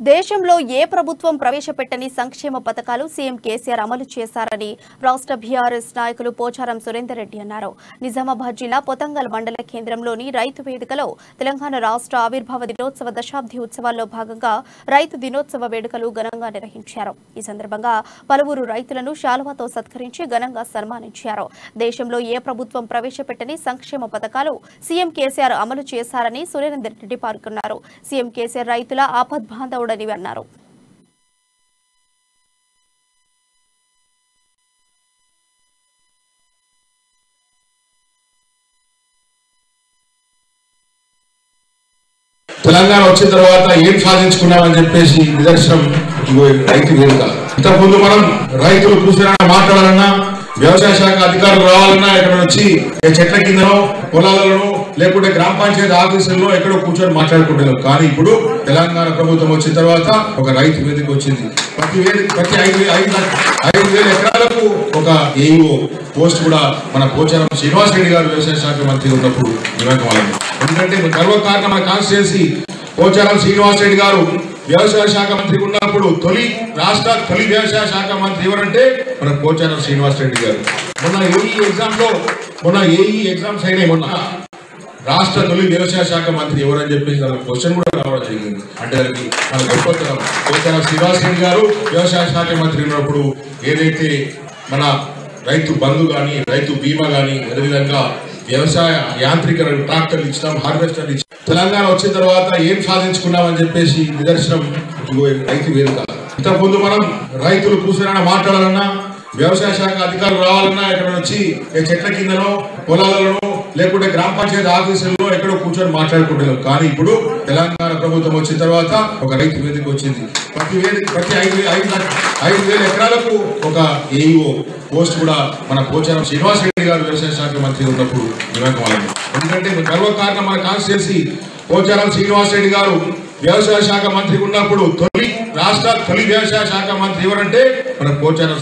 దేశంలో ఏ ప్రభుత్వం ప్రవేశపెట్టని సంక్షేమ పథకాలు సీఎం కేసీఆర్ అమలు చేశారని రాష్ట్ర బీఆర్ఎస్ నాయకులు పోచారం సురేందర్ రెడ్డి అన్నారు. నిజామాబాద్ జిల్లా పొతంగల్ మండల కేంద్రంలోని రైతు వేదికలో తెలంగాణ రాష్ట్ర ఆవిర్భావ దినోత్సవ దశాబ్ది ఉత్సవాల్లో భాగంగా రైతు దినోత్సవ వేడుకలు ఘనంగా నిర్వహించారు. ఈ సందర్భంగా పలువురు రైతులను శాలువాతో సత్కరించి ఘనంగా సన్మానించారు. దేశంలో ఏ ప్రభుత్వం ప్రవేశపెట్టని సంక్షేమ పథకాలు సీఎం కేసీఆర్ అమలు చేశారని సురేందర్ రెడ్డి పేర్కొన్నారు. సీఎం కేసీఆర్ రైతుల ఆపద్బాంధవుడు అన్నారు. తెలంగాణ వచ్చిన తర్వాత ఏం సాధించుకున్నామని చెప్పేసి నిదర్శనం రైతు వేదిక. ఇంతకుముందు మనం రైతులు కూర్చొని మాట్లాడాలన్నా, వ్యవసాయ శాఖ అధికారులు రావాలన్నా ఎక్కడ వచ్చి చెట్ల కిందనో పొలాలలో లేకుంటే గ్రామ పంచాయతీ ఆఫీసుల్లో ఎక్కడో కూర్చొని మాట్లాడుకుంటున్నాం. కానీ ఇప్పుడు తెలంగాణ ప్రభుత్వం వచ్చిన తర్వాత ఒక రైతు వేదిక వచ్చింది. ప్రతి 5,000 ఎకరాలకు ఒక ఏఈఓ పోస్ట్ కూడా మన పోచారం శ్రీనివాస్ రెడ్డి గారు వ్యవసాయ శాఖ మంత్రి ఉన్నప్పుడు నియమకమైంది. ఎందుకంటే గర్వకారణం మన కాన్స్టిట్యున్సీ పోచారం శ్రీనివాస్ రెడ్డి గారు వ్యవసాయ శాఖ మంత్రి ఉన్నప్పుడు రాష్ట్ర తొలి వ్యవసాయ శాఖ మంత్రి ఎవరంటే మన పోచారం శ్రీనివాస్ రెడ్డి గారు. మొన్న ఏఈ ఎగ్జామ్స్ అయినాయి. మొన్న రాష్ట్ర తొలి వ్యవసాయ శాఖ మంత్రి ఎవరని చెప్పేసి క్వశ్చన్ కూడా రావడం జరిగింది. అంటే మన గొప్పతనం పోచారం శ్రీనివాస్ రెడ్డి గారు వ్యవసాయ శాఖ మంత్రి ఉన్నప్పుడు ఏదైతే మన రైతు బంధు కానీ, రైతు బీమా కానీ, అదేవిధంగా వ్యవసాయ యాంత్రికరణ ట్రాక్టర్లు ఇచ్చినాం, హార్వెస్టర్లు ఇచ్చినాం. తెలంగాణ వచ్చిన తర్వాత ఏం సాధించుకున్నామని చెప్పేసి నిదర్శనం రైతు వేదిక. ఇంతకుముందు మనం రైతులు కూర్చొని మాట్లాడాలన్నా, వ్యవసాయ శాఖ అధికారులు రావాలన్నా ఎక్కడ వచ్చి చెట్ల కిందనో పొలాలలో లేకుంటే గ్రామ పంచాయతీ ఆఫీసుల్లో ఎక్కడో కూర్చొని మాట్లాడుకుంటున్నాం. కానీ ఇప్పుడు తెలంగాణ ప్రభుత్వం వచ్చిన తర్వాత ఒక రైతు వేదిక వచ్చింది. ప్రతి 5,000 ఎకరాలకు ఒక ఏఈఓ పోస్ట్ కూడా మన పోచారం శ్రీనివాస్ రెడ్డి గారు వ్యవసాయ శాఖ మంత్రి ఉన్నప్పుడు నియమకమైంది. ఎందుకంటే గర్వకారణం మన కాన్స్టిట్యున్సీ పోచారం శ్రీనివాస్ రెడ్డి గారు వ్యవసాయ శాఖ మంత్రి ఉన్నప్పుడు రాష్ట్ర తొలి వ్యవసాయ శాఖ మంత్రి ఎవరంటే మన పోచారం